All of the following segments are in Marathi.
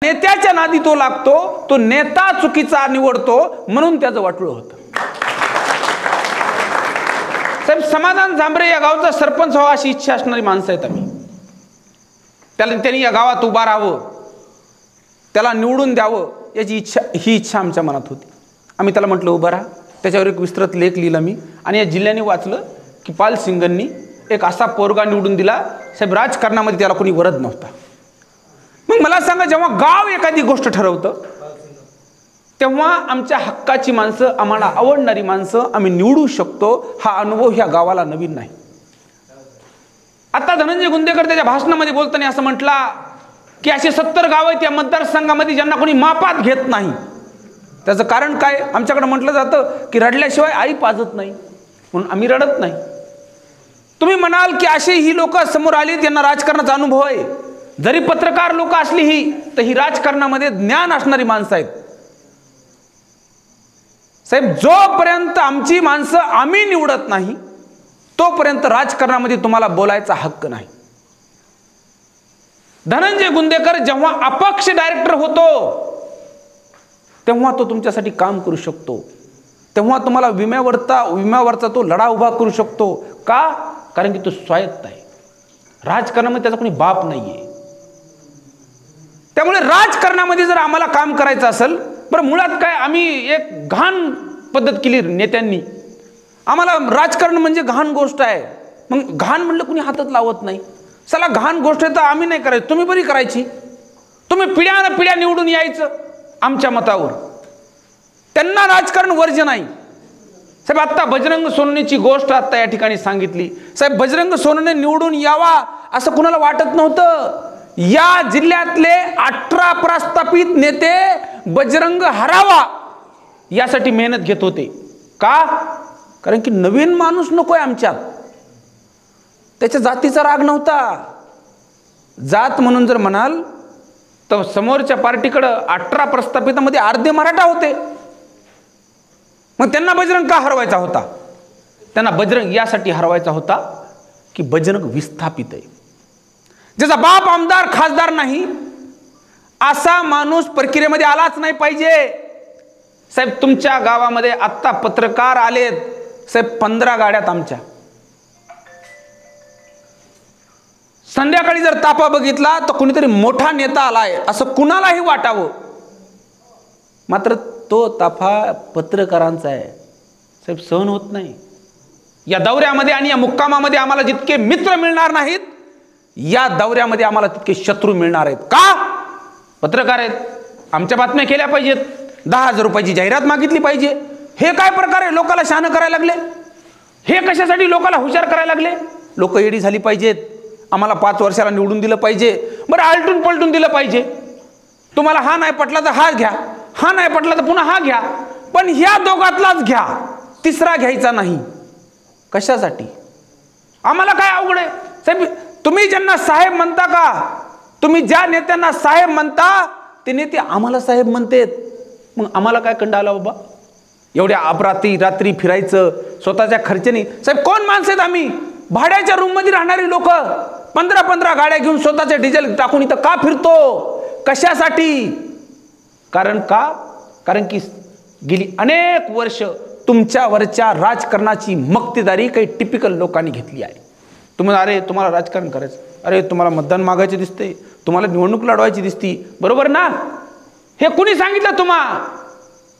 नेत्याच्या नादी तो लागतो, तो नेता चुकीचा निवडतो म्हणून त्याचं वाटलं होतं. साहेब समाधान झांबरे या गावचा सरपंच व्हावा अशी इच्छा असणारी माणसं आहेत आम्ही. त्यांनी या गावात उभा राहावं, त्याला निवडून द्यावं याची इच्छा आमच्या मनात होती. आम्ही त्याला म्हटलं उभा राहा. त्याच्यावर एक विस्तृत लेख लिहिला मी आणि या जिल्ह्याने वाचलं की पाल सिंगांनी एक असा पोरगा निवडून दिला. साहेब राजकारणामध्ये त्याला कोणी वरद नव्हता. मग मला सांगा, जेव्हा गाव एखादी गोष्ट ठरवतं तेव्हा आमच्या हक्काची माणसं, आम्हाला आवडणारी माणसं आम्ही निवडू शकतो. हा अनुभव ह्या गावाला नवीन नाही. आता धनंजय गुंदेकर त्याच्या भाषणामध्ये बोलताना असं म्हटला की असे 70 गाव आहेत या मतदारसंघामध्ये ज्यांना कोणी मापात घेत नाही. त्याचं कारण काय? आमच्याकडे म्हटलं जातं की रडल्याशिवाय आई पाजत नाही, म्हणून आम्ही रडत नाही. तुम्ही म्हणाल की असे ही लोक समोर आली, त्यांना राजकारणाचा अनुभव आहे. जरी पत्रकार लोक असली ही, तर ही राजकारणामध्ये ज्ञान असणारी माणसं आहेत. साहेब जोपर्यंत आमची माणसं आम्ही निवडत नाही तोपर्यंत राजकारणामध्ये तुम्हाला बोलायचा हक्क नाही. धनंजय गुंदेकर जेव्हा अपक्ष डायरेक्टर होतो तेव्हा तो तुमच्यासाठी काम करू शकतो. तेव्हा तुम्हाला विम्यावरचा तो लढा उभा करू शकतो. का? कारण की तो स्वायत्त आहे. राजकारणामध्ये त्याचा कोणी बाप नाहीये. त्यामुळे राजकारणामध्ये जर आम्हाला काम करायचं असेल, बरं मुळात काय आम्ही एक घाण पद्धत केली नेत्यांनी. आम्हाला राजकारण म्हणजे घाण गोष्ट आहे. मग घाण म्हणलं कुणी हातात लावत नाही. चला घाण गोष्ट आहे तर आम्ही नाही करायची, तुम्ही बरी करायची. तुम्ही पिढ्या निवडून यायचं आमच्या मतावर. त्यांना राजकारण वर्ज्य नाही. साहेब आता बजरंग सोनवणेची गोष्ट आता या ठिकाणी सांगितली. साहेब बजरंग सोनवणे निवडून यावा असं कुणाला वाटत नव्हतं. या जिल्ह्यातले 18 प्रस्थापित नेते बजरंग हरावा यासाठी मेहनत घेत होते. का? कारण की नवीन माणूस नकोय आमच्यात. त्याच्या जातीचा राग नव्हता. जात म्हणून जर म्हणाल तर समोरच्या पार्टीकडं 18 प्रस्थापितांमध्ये अर्धे मराठा होते. मग त्यांना बजरंग का हरवायचा होता? त्यांना बजरंग यासाठी हरवायचा होता की बजरंग विस्थापित आहे. ज्याचा बाप आमदार खासदार नाही असा माणूस प्रक्रियेमध्ये आलाच नाही पाहिजे. साहेब तुमच्या गावामध्ये आत्ता पत्रकार आलेत साहेब 15 गाड्यात आमच्या. संध्याकाळी जर ताफा बघितला तर कुणीतरी मोठा नेता आलाय असं कुणालाही वाटावं. मात्र तो ताफा पत्रकारांचा आहे. साहेब सहन होत नाही. या दौऱ्यामध्ये आणि या मुक्कामामध्ये आम्हाला जितके मित्र मिळणार नाहीत, या दौऱ्यामध्ये आम्हाला तितके शत्रू मिळणार आहेत. का? पत्रकार आहेत. आमच्या बातम्या केल्या पाहिजेत. 10,000 रुपयाची जाहिरात मागितली पाहिजे. हे काय प्रकार आहे? लोकाला शहाणं करायला लागले. हे कशासाठी लोकाला हुशार करायला लागले? लोक येडी झाली पाहिजेत. आम्हाला 5 वर्षाला निवडून दिलं पाहिजे. बरं आलटून पलटून दिलं पाहिजे. तुम्हाला हा नाही पटला तर हा घ्या, हा नाही पटला तर पुन्हा हा घ्या, पण ह्या दोघातलाच घ्या, तिसरा घ्यायचा नाही. कशासाठी? आम्हाला काय अवघड आहे? साहेब तुम्ही ज्यांना साहेब म्हणता का, तुम्ही ज्या नेत्यांना साहेब म्हणता ते नेते आम्हाला साहेब म्हणतेत. मग आम्हाला काय कंडा आला बाबा? एवढ्या अपरात्री रात्री फिरायचं स्वतःच्या खर्चाने. साहेब कोण माणसं आहेत आम्ही? भाड्याच्या रूम मध्ये राहणारी लोक 15 गाड्या घेऊन स्वतःचे डिझेल टाकून इथं का फिरतो? कशासाठी? कारण का? कारण की गेली अनेक वर्ष तुमच्यावरच्या राजकारणाची मक्तेदारी काही टिपिकल लोकांनी घेतली आहे. तुम्हाला अरे तुम्हाला राजकारण करायचं, अरे तुम्हाला मतदान मागायचे दिसते, तुम्हाला निवडणूक लढवायची दिसती, बरोबर ना? हे कुणी सांगितलं तुम्हा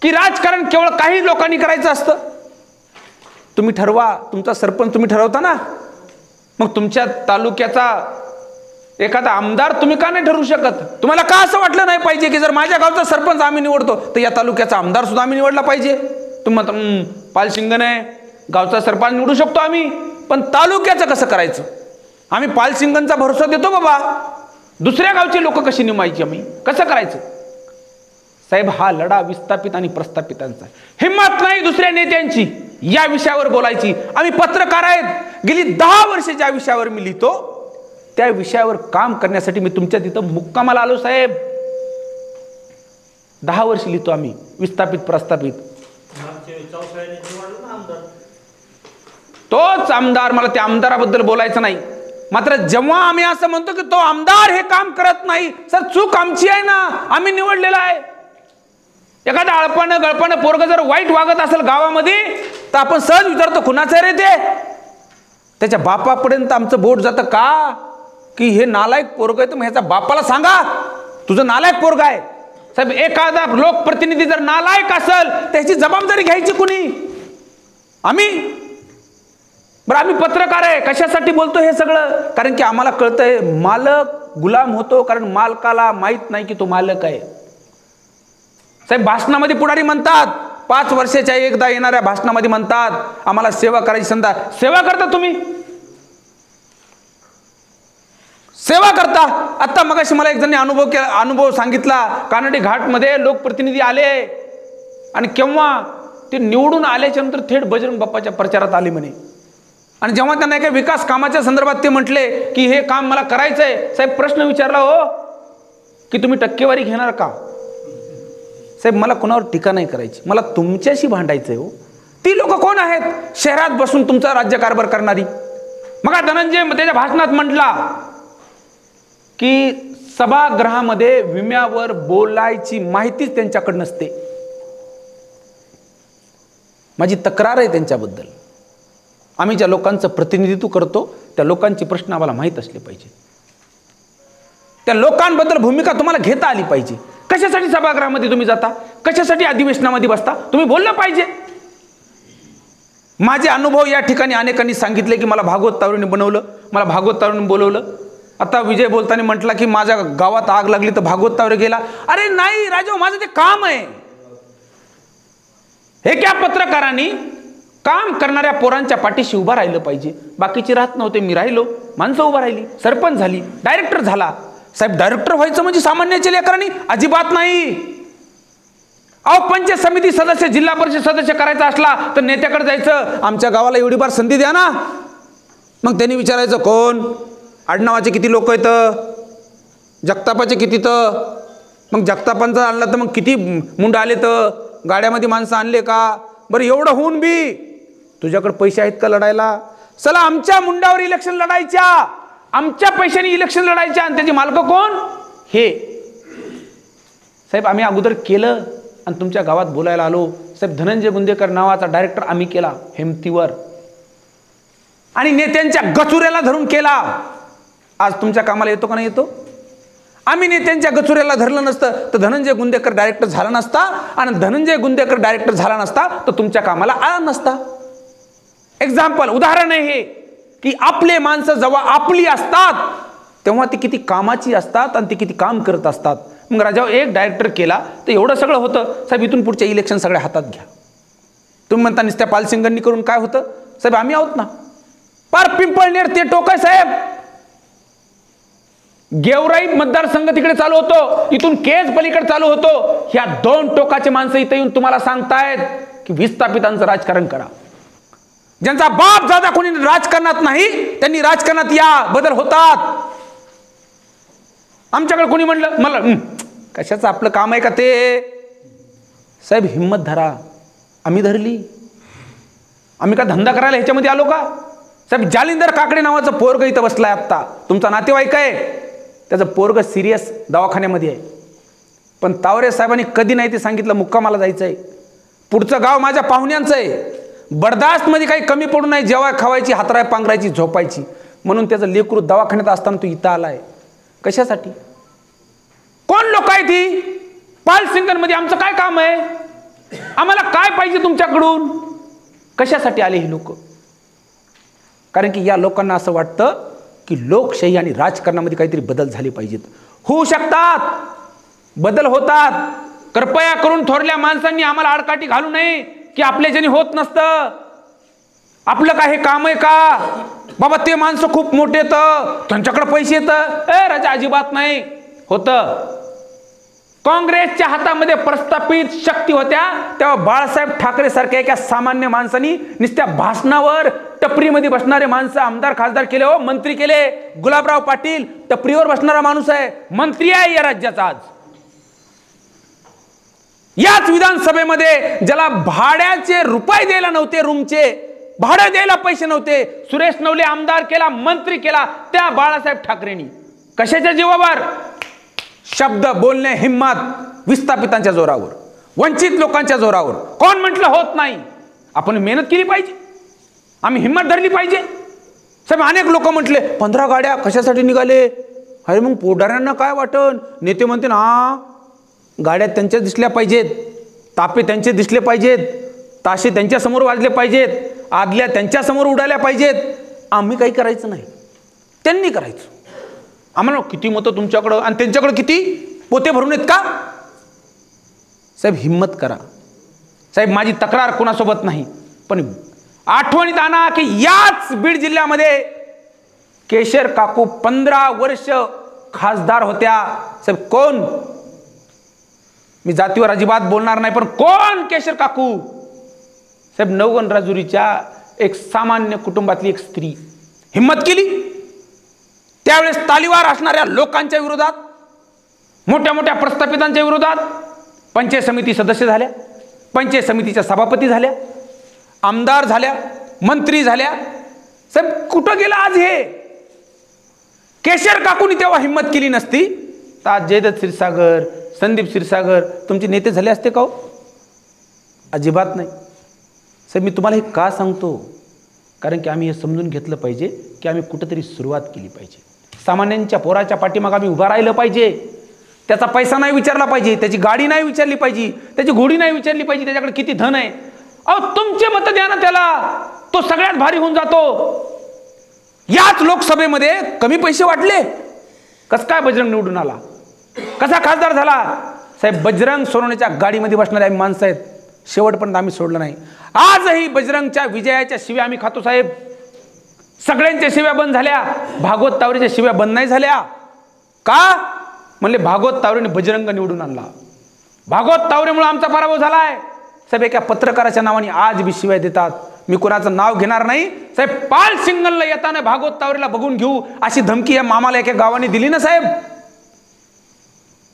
की राजकारण केवळ काही लोकांनी करायचं असतं? तुम्ही ठरवा. तुमचा सरपंच तुम्ही ठरवता ना. मग तुमच्या तालुक्याचा एखादा आमदार तुम्ही का नाही ठरवू शकत? तुम्हाला का असं वाटलं नाही पाहिजे की जर माझ्या गावचा सरपंच आम्ही निवडतो तर या तालुक्याचा आमदार सुद्धा आम्ही निवडला पाहिजे? तुम्ही पाल सिंगन आहे, गावचा सरपंच निवडू शकतो आम्ही, पण तालुक्याचं कसं करायचं? आम्ही पाल सिंगनचा भरोसा देतो बाबा, दुसऱ्या गावचे लोक कशी निवडायची, आम्ही कसं करायचं? साहेब हा लढा विस्थापित आणि प्रस्थापितांचा. हिम्मत नाही दुसऱ्या नेत्यांची या विषयावर बोलायची. आम्ही पत्रकार आहेत. गेली 10 वर्ष ज्या विषयावर मी लिहितो त्या विषयावर काम करण्यासाठी मी तुमच्या तिथं मुक्कामाला आलो साहेब. 10 वर्ष लिहितो आम्ही विस्थापित प्रस्थापित. तोच आमदार, मला त्या आमदाराबद्दल बोलायचं नाही. मात्र जेव्हा आम्ही असं म्हणतो की तो आमदार हे काम करत नाही, सर चूक आमची आहे ना, आम्ही निवडलेला आहे. एखादा अळपानं गळपानं पोरग जर वाईट वागत असेल गावामध्ये तर आपण सहज विचारतो कुणाचं रे ते. त्याच्या बापापर्यंत आमचं बोट जातं का की हे नालायक पोरग आहे, तर मग ह्याचा बापाला सांगा तुझं नालायक पोरग आहे. साहेब एखादा लोकप्रतिनिधी जर नालायक असेल त्याची जबाबदारी घ्यायची कुणी? आम्ही. बरं आम्ही पत्रकार आहे, कशासाठी बोलतो हे सगळं? कारण की आम्हाला कळतंय मालक गुलाम होतो कारण मालकाला माहित नाही की तो मालक आहे. साहेब भाषणामध्ये पुढारी म्हणतात, 5 वर्षाच्या एकदा येणाऱ्या भाषणामध्ये म्हणतात आम्हाला सेवा करायची संधी. सेवा करता तुम्ही? सेवा करता? आता मगाशी मला एक जणांनी अनुभव सांगितला. कानडी घाटमध्ये लोकप्रतिनिधी आले आणि केव्हा ते निवडून आल्याच्या नंतर थेट बजरंग बाप्पाच्या प्रचारात आले म्हणे. आणि जेव्हा त्यांना एका विकास कामाच्या संदर्भात ते म्हटले की हे काम मला करायचंय, साहेब प्रश्न विचारला हो की तुम्ही टक्केवारी घेणार का? साहेब मला कोणावर टीका नाही करायची, मला तुमच्याशी भांडायचंय हो. ती लोक कोण आहेत शहरात बसून तुमचा राज्यकारभार करणारी? मग धनंजय त्याच्या भाषणात म्हटला की सभागृहामध्ये विम्यावर बोलायची माहितीच त्यांच्याकडे नसते. माझी तक्रार आहे त्यांच्याबद्दल. आम्ही ज्या लोकांचं प्रतिनिधित्व करतो त्या लोकांचे प्रश्न आम्हाला माहीत असले पाहिजे. त्या लोकांबद्दल भूमिका तुम्हाला घेता आली पाहिजे. कशासाठी सभागृहामध्ये तुम्ही जाता? कशासाठी अधिवेशनामध्ये बसता? तुम्ही बोललं पाहिजे. माझे अनुभव या ठिकाणी अनेकांनी सांगितले की मला भागवत तावरेने बनवलं, मला भागवत तावरेने बोलवलं. आता विजय बोलताना म्हटला की माझ्या गावात आग लागली तर भागवत तावरे गेला. अरे नाही राजा, माझं ते काम आहे. हे क्या पत्रकारांनी काम करणाऱ्या पोरांच्या पाठीशी उभा राहिलं पाहिजे. बाकीचे राहत नव्हते, मी राहिलो, माणसं उभा राहिली, सरपंच झाली, डायरेक्टर झाला. साहेब डायरेक्टर व्हायचं म्हणजे सामान्याच्या लेकरांनी अजिबात नाही. अहो पंचायत समिती सदस्य, जिल्हा परिषद सदस्य करायचा असला तर नेत्याकडे जायचं, आमच्या गावाला एवढी बार संधी द्या ना. मग त्यांनी विचारायचं कोण, आडनावाचे किती लोक आहेत, जगतापाचे किती, तर मग जगतापांचं आणलं तर मग किती मुंड आले, तर गाड्यामध्ये माणसं आणले का? बरं एवढं होऊन बी तुझ्याकडे पैसे आहेत का लढायला? चला आमच्या मुंडावर इलेक्शन लढायच्या, आमच्या पैशाने इलेक्शन लढायच्या, आणि त्याचे मालक कोण? हे साहेब आम्ही अगोदर केलं आणि तुमच्या गावात बोलायला आलो. साहेब धनंजय गुंदेकर नावाचा डायरेक्टर आम्ही केला हेमतीवर, आणि नेत्यांच्या गचुऱ्याला धरून केला. आज तुमच्या कामाला येतो का नाही येतो? आम्ही नेत्यांच्या गचुऱ्याला धरलं नसतं तर धनंजय गुंदेकर डायरेक्टर झाला नसता, आणि धनंजय गुंदेकर डायरेक्टर झाला नसता तर तुमच्या कामाला आला नसता. एक्झाम्पल, उदाहरण आहे हे की आपले माणसं जेव्हा आपली असतात तेव्हा ती किती कामाची असतात आणि ती किती काम करत असतात. मग राजावर एक डायरेक्टर केला तर एवढं सगळं होतं. साहेब इथून पुढच्या इलेक्शन सगळ्या हातात घ्या. तुम्ही म्हणता नुसत्या पालसिंगांनी करून काय होतं? साहेब आम्ही आहोत ना, पार पिंपळनेर ते टोकाय साहेब. गेवराई मतदारसंघ तिकडे चालू होतो, इथून केज पलीकडे चालू होतो. ह्या 2 टोकाचे माणसं इथे येऊन तुम्हाला सांगतायत की विस्थापितांचं राजकारण करा. ज्यांचा बाप दादा कोणी राजकारणात नाही त्यांनी राजकारणात या, बदल होतात. आमच्याकडे कोणी म्हणलं मला कशाचं आपलं काम आहे का ते? साहेब हिम्मत धरा. आम्ही धरली. आम्ही का धंदा करायला ह्याच्यामध्ये आलो का? साहेब जालिंदर काकडे नावाचं पोरग इथं बसलाय आत्ता, तुमचा नातेवाईक आहे, त्याचं पोरग सिरियस दवाखान्यामध्ये आहे. पण तावरे साहेबांनी कधी नाही ते सांगितलं मुक्कामाला जायचं आहे, पुढचं गाव माझ्या पाहुण्यांचं आहे, बर्दाश्त मध्ये काही कमी पडू नाही, जेव्हा खावायची, हातराय पांघरायची, झोपायची. म्हणून त्याचं लेकरू दवाखान्यात असताना तो इथं आलाय. कशासाठी? कोण लोक आहे ती? पालसिंगन मध्ये आमचं काय काम आहे? आम्हाला काय पाहिजे तुमच्याकडून? कशासाठी आले ही लोक? कारण की या लोकांना असं वाटतं की लोकशाही आणि राजकारणामध्ये काहीतरी बदल झाले पाहिजेत. होऊ शकतात, बदल होतात. कृपया करून थोरल्या माणसांनी आम्हाला आडकाठी घालू नये की आपल्याच्याने होत नसतं, आपलं काय हे काम आहे का? बाबा ते माणसं खूप मोठे तर त्यांच्याकडे पैसे येतं. राजा अजिबात नाही होतं. काँग्रेसच्या हातामध्ये प्रस्थापित शक्ती होत्या तेव्हा बाळासाहेब ठाकरे सारख्या एका सामान्य माणसांनी नुसत्या भाषणावर टपरीमध्ये बसणारे माणसं आमदार खासदार केले, हो मंत्री केले. गुलाबराव पाटील टपरीवर बसणारा माणूस आहे, मंत्री आहे या राज्याचा. आज याच विधानसभेमध्ये ज्याला भाड्याचे रुपये द्यायला नव्हते रूमचे, भाडं द्यायला पैसे नव्हते. सुरेश नवले आमदार केला, मंत्री केला त्या बाळासाहेब ठाकरेंनी. कशाच्या जीवावर? शब्द बोलणे, हिम्मत, विस्थापितांच्या जोरावर, वंचित लोकांच्या जोरावर. कोण म्हटलं होत नाही? आपण मेहनत केली पाहिजे, आम्ही हिम्मत धरली पाहिजे. साहेब अनेक लोक म्हटले 15 गाड्या कशासाठी निघाले? अरे मग पुढाऱ्यांना काय वाटन? नेते म्हणते ना गाड्या त्यांच्या दिसल्या पाहिजेत, तापे त्यांचे दिसले पाहिजेत, ताशे त्यांच्या समोर वाजले पाहिजेत, आदल्या त्यांच्या समोर उडाल्या पाहिजेत. आम्ही काही करायचं नाही, त्यांनी करायचं. आम्हाला किती मतं तुमच्याकडं आणि त्यांच्याकडे किती पोते भरून आहेत का? साहेब हिम्मत करा. साहेब माझी तक्रार कोणासोबत नाही, पण आठवणीत आणा की याच बीड जिल्ह्यामध्ये केशर काकू 15 वर्ष खासदार होत्या. साहेब कोण? मी जातीवर अजिबात बोलणार नाही, पण कोण केशर काकू? साहेब नवगण राजुरीच्या एक सामान्य कुटुंबातली एक स्त्री हिम्मत केली. त्यावेळेस तालीवार असणाऱ्या लोकांच्या विरोधात, मोठ्या मोठ्या प्रस्थापितांच्या विरोधात पंचायत समिती सदस्य झाल्या, पंचायत समितीच्या सभापती झाल्या, आमदार झाल्या, मंत्री झाल्या. साहेब कुठं गेला आज हे? केशर काकूनी तेव्हा हिम्मत केली नसती तर आज जयदत्त क्षीरसागर, संदीप क्षीरसागर तुमचे नेते झाले असते का हो? अजिबात नाही. साहेब मी तुम्हाला हे का सांगतो? कारण की आम्ही हे समजून घेतलं पाहिजे की आम्ही कुठंतरी सुरुवात केली पाहिजे. सामान्यांच्या पोराच्या पाठीमागे आम्ही उभा राहिलं पाहिजे. त्याचा पैसा नाही विचारला पाहिजे, त्याची गाडी नाही विचारली पाहिजे, त्याची घोडी नाही विचारली पाहिजे, त्याच्याकडे किती धन आहे. अहो तुमचे मत द्या ना त्याला, तो सगळ्यात भारी होऊन जातो. याच लोकसभेमध्ये कमी पैसे वाटले, कस काय बजरंग निवडून आला, कसा खासदार झाला? साहेब बजरंग सोनवणेच्या गाडीमध्ये बसणारे आम्ही माणसं आहेत, शेवटपर्यंत आम्ही सोडलं नाही. आजही बजरंगच्या विजयाच्या शिव्या आम्ही खातो साहेब. सगळ्यांच्या शिव्या बंद झाल्या, भागवत तावरेच्या शिव्या बंद नाही झाल्या का? म्हणले भागवत तावरेने बजरंग निवडून आणला, भागवत तावरेमुळे आमचा पराभव झालाय. साहेब एका पत्रकाराच्या नावाने आज बी शिव्या देतात. मी कोणाचं नाव घेणार नाही साहेब. पाल सिंगलला येताना भागवत तावरेला बघून घेऊ अशी धमकी या मामाला एका गावाने दिली ना साहेब.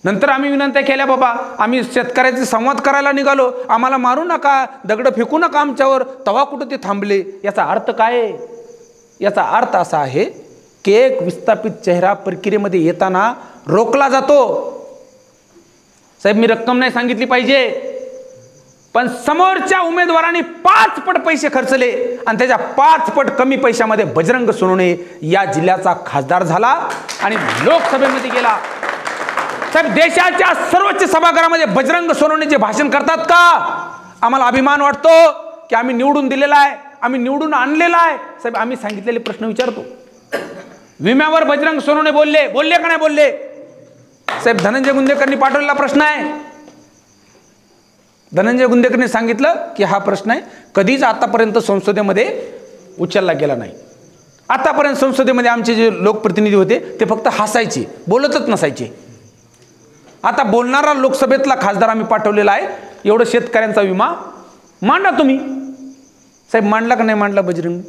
नंतर आम्ही विनंत्या केल्या, बाबा आम्ही शेतकऱ्याचे संवाद करायला निघालो, आम्हाला मारू नका, दगड फेकू नका आमच्यावर. तवा कुठं ते थांबले. याचा अर्थ काय आहे? याचा अर्थ असा आहे की एक विस्थापित चेहरा प्रक्रियेमध्ये येताना रोखला जातो. साहेब मी रक्कम नाही सांगितली पाहिजे, पण समोरच्या उमेदवारांनी 5 पट पैसे खर्चले आणि त्याच्या 5 पट कमी पैशामध्ये बजरंग सोनवणे या जिल्ह्याचा खासदार झाला आणि लोकसभेमध्ये गेला. साहेब देशाच्या सर्वोच्च सभागृहामध्ये बजरंग सोनवणेचे भाषण करतात का? आम्हाला अभिमान वाटतो की आम्ही निवडून दिलेला आहे, आम्ही निवडून आणलेला आहे. साहेब आम्ही सांगितलेले प्रश्न विचारतो. विम्यावर बजरंग सोनवणे बोलले का नाही बोलले? साहेब धनंजय गुंदेकरनी पाठवलेला प्रश्न आहे. धनंजय गुंदेकरने सांगितलं की हा प्रश्न आहे, कधीच आतापर्यंत संसदेमध्ये उचलला गेला नाही. आतापर्यंत संसदेमध्ये आमचे जे लोकप्रतिनिधी होते ते फक्त हसायचे, बोलतच नसायचे. आता बोलणारा लोकसभेतला खासदार आम्ही पाठवलेला आहे. एवढं शेतकऱ्यांचा विमा मांडा तुम्ही. साहेब मांडला का नाही मांडला बजरंग?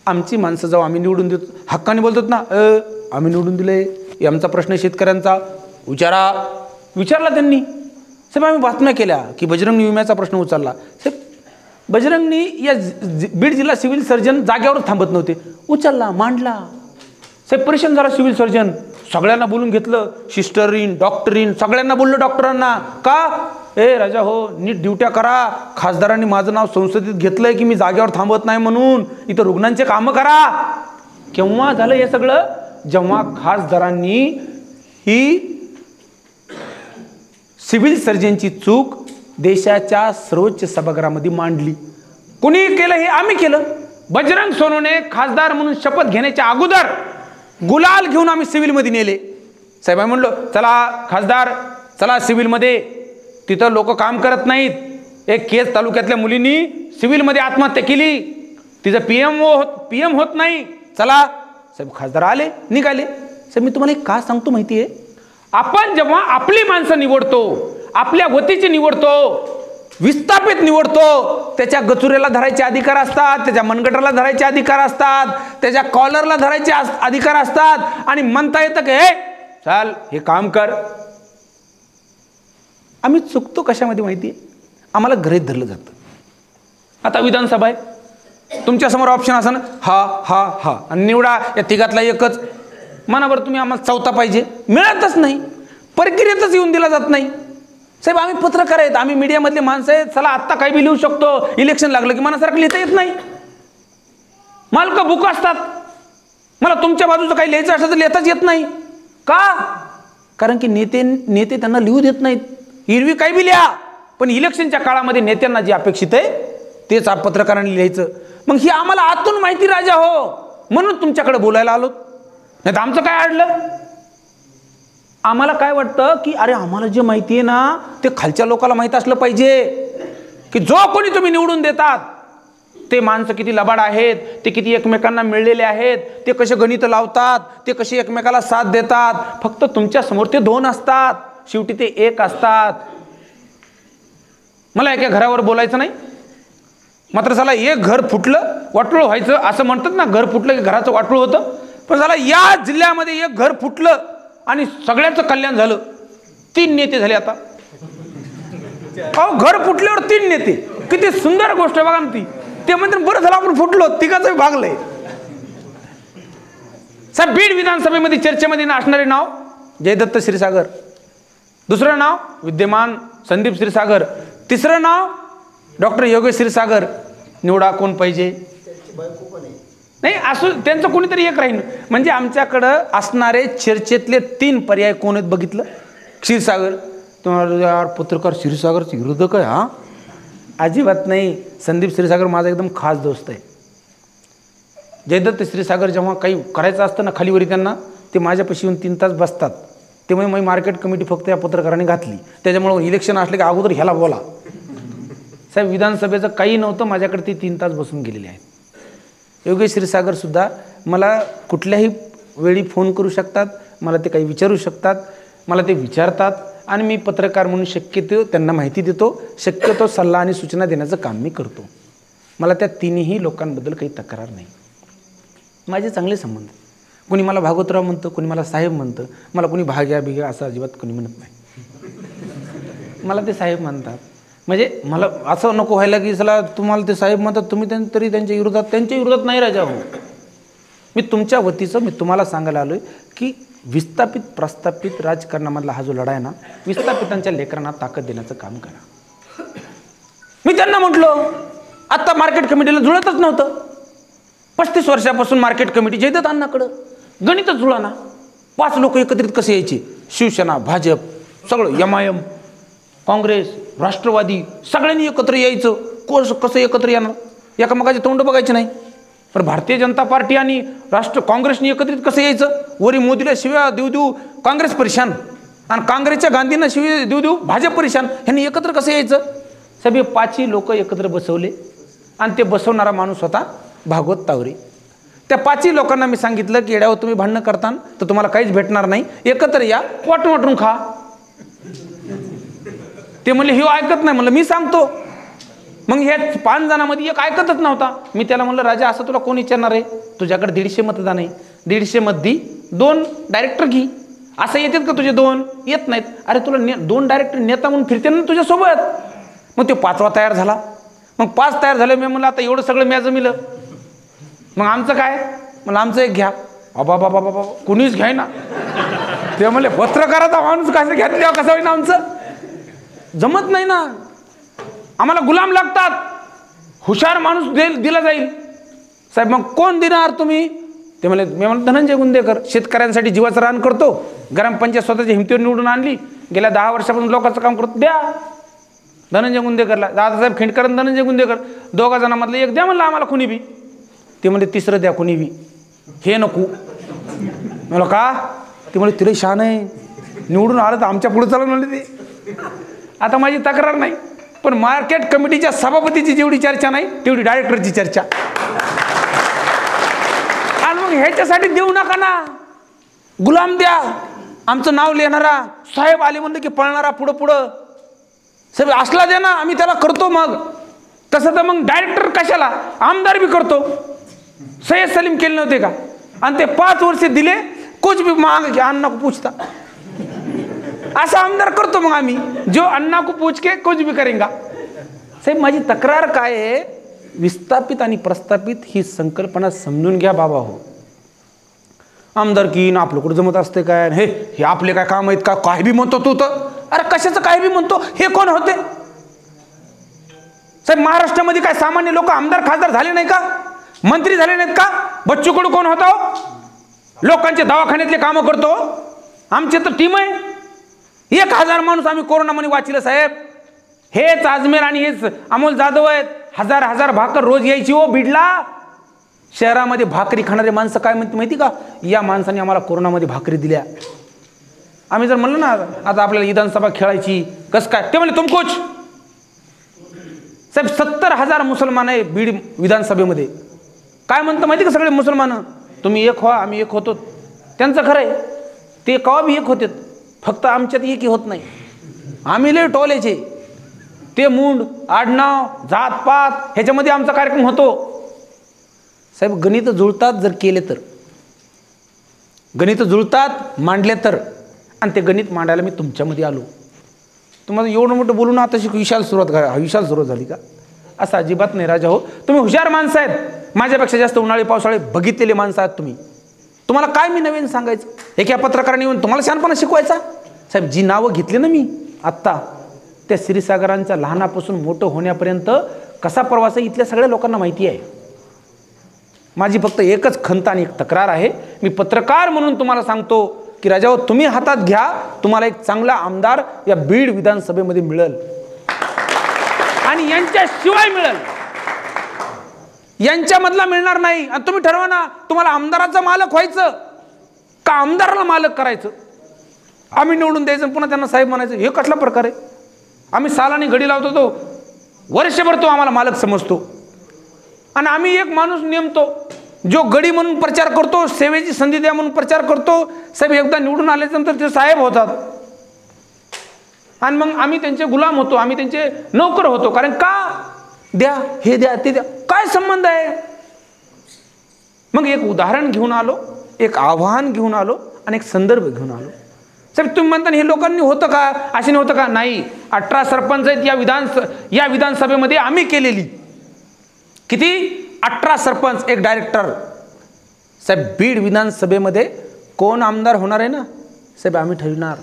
आमची माणसं जाऊ आम्ही निवडून देतो, हक्काने बोलतात ना, आम्ही निवडून दिले, आमचा प्रश्न शेतकऱ्यांचा विचारला त्यांनी. साहेब आम्ही बातम्या केल्या की बजरंगनी विम्याचा प्रश्न उचलला. साहेब बजरंगनी या बीड जिल्हा सिव्हिल सर्जन जाग्यावर थांबत नव्हते, उचलला, मांडला. साहेब परेशान झाला सिव्हिल सर्जन, सगळ्यांना बोलून घेतलं, सिस्टरीन डॉक्टरीन सगळ्यांना बोललं डॉक्टरांना का, राजा हो नीट ड्युट्या करा, खासदारांनी माझं नाव संसदेत घेतलंय की मी जागेवर थांबत नाही म्हणून, इथं रुग्णांचे कामं करा. केव्हा झालं हे सगळं? जेव्हा खासदारांनी ही सिव्हिल सर्जनची चूक देशाच्या सर्वोच्च सभागृहामध्ये मांडली. कुणी केलं? हे आम्ही केलं. बजरंग सोनवणे खासदार म्हणून शपथ घेण्याच्या अगोदर गुलाल घेऊन आम्ही सिव्हिलमध्ये नेले. साहेब आम्ही म्हणलो चला खासदार चला सिव्हिलमध्ये, तिथं लोक काम करत नाहीत. एक केस तालुक्यातल्या मुलींनी सिव्हिलमध्ये आत्महत्या केली, तिचं पीएम होत नाही, चला. साहेब खासदार आले, निघाले. साहेब मी तुम्हाला का सांगतो माहिती आहे? आपण जेव्हा आपली माणसं निवडतो, आपल्या वतीची निवडतो, विस्थापित निवडतो, त्याच्या गचुरेला धरायचे अधिकार असतात, त्याच्या मनगटाला धरायचे अधिकार असतात, त्याच्या कॉलरला धरायचे अधिकार असतात आणि म्हणता येतं की हे चाल हे काम कर. आम्ही चुकतो कशामध्ये माहिती आहे? आम्हाला गृहीत धरलं जातं. आता विधानसभा आहे, तुमच्यासमोर ऑप्शन असं ना, हा हा हा आणि निवडा, या तिघातला एकच. मनावर तुम्ही आम्हाला चौथा पाहिजे, मिळतच नाही, प्रक्रियेतच येऊन दिला जात नाही. साहेब आम्ही पत्रकार आहेत, आम्ही मीडियामधले माणसं आहेत, चला आत्ता काही बी लिहू शकतो, इलेक्शन लागलं की मनासारखं लिहिता येत नाही. मालक बुक असतात, मला तुमच्या बाजूचं काही लिहायचं असलं तर लिहिताच येत नाही. का? कारण की नेते त्यांना लिहू देत नाहीत. हिरवी काही बी लिहा, पण इलेक्शनच्या काळामध्ये नेत्यांना जे अपेक्षित आहे तेच पत्रकारांनी लिहायचं. मग ही आम्हाला आतून माहिती राजा हो, म्हणून तुमच्याकडे बोलायला आलो, नाही तर आमचं काय अडलं. आम्हाला काय वाटतं की अरे आम्हाला जे माहिती आहे ना ते खालच्या लोकांना माहित असलं पाहिजे, की जो कोणी तुम्ही निवडून देतात ते माणसं किती लबाड आहेत, ते किती एकमेकांना मिळलेले आहेत, ते कसे गणित लावतात, ते कसे एकमेकाला साथ देतात. फक्त तुमच्या समोर ते दोन असतात, शेवटी ते एक असतात. मला एका घरावर बोलायचं नाही, मात्र झाला एक घर फुटलं, वाटोळ व्हायचं असं म्हणतात ना, घर फुटलं की घराचं वाटोळ होतं. पण झाला या जिल्ह्यामध्ये एक घर फुटलं आणि सगळ्यांचं कल्याण झालं. 3 नेते झाले आता. अहो घर फुटल्यावर 3 नेते, किती सुंदर गोष्ट आहे बघा ना ती. ते म्हणतात बरं झालं आपण फुटलो, तिघाचं भागलंय. साहेब बीड विधानसभेमध्ये चर्चेमध्ये असणारे नाव जयदत्त क्षीरसागर, दुसरं नाव विद्यमान संदीप क्षीरसागर, तिसरं नाव डॉक्टर योगेश क्षीरसागर. निवडा कोण पाहिजे. नाही असं त्यांचं कोणीतरी एक राहील. म्हणजे आमच्याकडं असणारे चर्चेतले 3 पर्याय कोण आहेत बघितलं. क्षीरसागर, तुम्हाला यार पत्रकार क्षीरसागरचे विरोधक आहे. हा अजिबात नाही. संदीप क्षीरसागर माझा एकदम खास दोस्त आहे. जयदत्त क्षीरसागर जेव्हा काही करायचं असतं ना खालीवरी त्यांना, ते माझ्यापाशी येऊन 3 तास बसतात. त्यामुळे मी मार्केट कमिटी फक्त या पत्रकारांनी घातली, त्याच्यामुळे इलेक्शन असले की अगोदर ह्याला बोला. साहेब विधानसभेचं काही नव्हतं, माझ्याकडे ते 3 तास बसून गेलेले आहेत. योगेश क्षीरसागर सुद्धा मला कुठल्याही वेळी फोन करू शकतात, मला ते काही विचारू शकतात, मला ते विचारतात आणि मी पत्रकार म्हणून शक्यतो त्यांना माहिती देतो, शक्यतो सल्ला आणि सूचना देण्याचं काम मी करतो. मला त्या 3ही लोकांबद्दल काही तक्रार नाही. माझे चांगले संबंध. कोणी मला भागवतराव म्हणतं, कोणी मला साहेब म्हणतं. मला कोणी भाग्या बिग्या असं अजिबात कोणी म्हणत नाही. मला ते साहेब म्हणतात. म्हणजे मला असं नको व्हायला की चला तुम्हाला ते साहेब म्हणतात, तुम्ही तरी त्यांच्या विरोधात नाही राजा हो. मी तुमच्या वतीचं मी तुम्हाला सांगायला आलो आहे की विस्थापित प्रस्थापित राजकारणामधला हा जो लढा आहे ना, विस्थापितांच्या लेकरांना ताकद देण्याचं काम करा. मी त्यांना म्हटलो, आत्ता मार्केट कमिटीला जुळतच नव्हतं. 35 वर्षापासून मार्केट कमिटी जयदत्त अण्णाकडं गणितच जुळाना. 5 लोक एकत्रित कसे यायचे. शिवसेना, भाजप, सगळं MIM, काँग्रेस, राष्ट्रवादी सगळ्यांनी एकत्र यायचं. कसं एकत्र येणार, एकामेकाचे तोंड बघायचे नाही. पण भारतीय जनता पार्टी आणि काँग्रेसनी एकत्रित कसं यायचं. वरी मोदीला शिव्या देऊ देऊ काँग्रेस परेशान, आणि काँग्रेसच्या गांधींना शिव्या देऊ देऊ भाजप परेशान. ह्यांनी एकत्र कसं यायचं. सगळे 5ही लोक एकत्र बसवले आणि ते बसवणारा माणूस होता भागवत तावरे. त्या 5ही लोकांना मी सांगितलं की येड्यावर तुम्ही भांडणं करता तर तुम्हाला काहीच भेटणार नाही, एकत्र या, वाटून वाटून खा. ते म्हणले हे ऐकत नाही. म्हणलं मी सांगतो. मग ह्या 5 जणांमध्ये एक ऐकतच नव्हता. मी त्याला म्हणलं राजा असं तुला कोण विचारणार आहे, तुझ्याकडे 150 मतदान आहे, 150 मध्ये 2 डायरेक्टर घे. असं येतात का तुझे 2? येत नाहीत. अरे तुला 2 डायरेक्टर नेता म्हणून फिरते ना तुझ्यासोबत. मग तो 5वा तयार झाला. मग 5 तयार झाले. मी म्हणलं आता एवढं सगळं मी जमिलं, मग आमचं काय. म्हणलं आमचं एक घ्या. बाबा बाबा कुणीच घ्याय ना. ते म्हणले पत्रकाराचा माणूस कसं घेतल्यावर कसं होईना, आमचं जमत नाही ना, आम्हाला गुलाम लागतात. हुशार माणूस दिला जाईल. साहेब मग कोण देणार तुम्ही. ते म्हणले, मी म्हणतो धनंजय गुंदेकर, शेतकऱ्यांसाठी जीवाचं रान करतो, ग्रामपंचायत स्वतःच्या हिमतीवर निवडून आणली, गेल्या 10 वर्षापासून लोकांचं काम करतो, द्या धनंजय गुंदेकरला. दादासाहेब खिंडकर आणि धनंजय गुंदेकर 2 जणांमधलं एक द्या म्हणलं आम्हाला कुणी बी. ते म्हणले 3रं द्या कुणी बी, हे नको. म्हणलं का. ते म्हणले तिला शान आहे, निवडून आलं तर आमच्या पुढे चालत म्हणले ते. आता माझी तक्रार नाही, पण मार्केट कमिटीच्या सभापतीची जेवढी चर्चा नाही तेवढी डायरेक्टरची चर्चा. आणि मग ह्याच्यासाठी देऊ नका ना, गुलाम द्या. आमचं नाव लिहिणारा साहेब आले म्हणलं की पळणारा पुढं पुढं साहेब असला द्या ना, आम्ही त्याला करतो. मग तसं तर मग डायरेक्टर कशाला, आमदार बी करतो. सय्यद सलीम केले नव्हते का. आणि ते 5 वर्ष दिले, कुछ भी मांग के अन्ना को पूछता. असा आमदार करतो मग आम्ही, जो अन्ना को पूछ के कुछ भी करेंगा. साहेब माझी तक्रार काय आहे, विस्थापित आणि प्रस्थापित ही संकल्पना समजून घ्या बाबा हो. आमदारकी ना आपलं कुठं जमत असते काय, हे आपले काय काम आहेत का, काय बी म्हणतो तू तर. अरे कशाचं काय बी म्हणतो, हे कोण होते साहेब? महाराष्ट्रामध्ये काय सामान्य लोक आमदार खासदार झाले नाही का, मंत्री झाले नाहीत का? बच्चू कडू कोण होता? लोकांचे दवाखान्यातले कामं करतो. आमची तर टीम आहे, 1000 माणूस आम्ही कोरोनामध्ये वाचलं साहेब. हेच अजमेर आणि हेच अमोल जाधव आहेत. हजार भाकर रोज यायची हो बीडला. शहरामध्ये भाकरी खाणारे माणसं काय म्हणते माहिती का, या माणसाने आम्हाला कोरोनामध्ये भाकरी दिल्या. आम्ही जर म्हणलं ना आता आपल्याला विधानसभा खेळायची कसं काय, ते म्हणले तुमकोच साहेब. 70,000 मुसलमान आहे बीड विधानसभेमध्ये. काय म्हणतं माहिती का सगळे मुसलमान, तुम्ही एक व्हा आम्ही एक होतो. त्यांचं खरं आहे, ते कवा बी एक होते, फक्त आमच्यात एकही होत नाही. आम्ही लय टोलेचे, ते मुंड आडनाव जातपात ह्याच्यामध्ये आमचा कार्यक्रम होतो साहेब. गणित जुळतात जर केले तर, गणित जुळतात मांडले तर. आणि ते गणित मांडायला मी तुमच्यामध्ये आलो. तुम्हाला एवढं मोठं बोलू ना आता विशाल सुरुवात झाली का, असं अजिबात नाही राजा हो. तुम्ही हुशार माणसं आहेत, माझ्यापेक्षा जास्त उन्हाळी पावसाळे बघितलेले माणसं आहात तुम्ही. तुम्हाला काय मी नवीन सांगायचं, एका पत्रकाराने येऊन तुम्हाला शहाणपणा शिकवायचा साहेब. जी नावं घेतली ना मी आत्ता, त्या क्षीरसागरांच्या लहानापासून मोठं होण्यापर्यंत कसा प्रवास आहे इथल्या सगळ्या लोकांना माहिती आहे. माझी फक्त एकच खंत आणि एक तक्रार आहे. मी पत्रकार म्हणून तुम्हाला सांगतो की राजा तुम्ही हातात घ्या, तुम्हाला एक चांगला आमदार या बीड विधानसभेमध्ये मिळेल आणि यांच्याशिवाय मिळेल, यांच्यामधला मिळणार नाही. आणि तुम्ही ठरवा ना, तुम्हाला आमदाराचं मालक व्हायचं का आमदाराला मालक करायचं. आम्ही निवडून द्यायचं पुन्हा त्यांना साहेब म्हणायचं, हे कसला प्रकार आहे. आम्ही सालानी घडी लावतो, तो वर्षभर तो आम्हाला मालक समजतो. आणि आम्ही एक माणूस नेमतो जो गडी म्हणून प्रचार करतो, सेवेची संधी द्या म्हणून प्रचार करतो. साहेब एकदा निवडून आल्यानंतर ते साहेब होतात आणि मग आम्ही त्यांचे गुलाम होतो, आम्ही त्यांचे नोकर होतो. कारण का, द्या हे द्या ते द्या, काय संबंध आहे. मग एक उदाहरण घेऊन आलो, एक आव्हान घेऊन आलो आणि एक संदर्भ घेऊन आलो. साहेब तुम्ही म्हणता हे लोकांनी होतं का, असे नव्हतं का? नाही. 18 सरपंच आहेत या विधानसभेमध्ये आम्ही केलेली. किती? 18 सरपंच, एक डायरेक्टर. साहेब बीड विधानसभेमध्ये कोण आमदार होणार आहे ना साहेब आम्ही ठरविणार.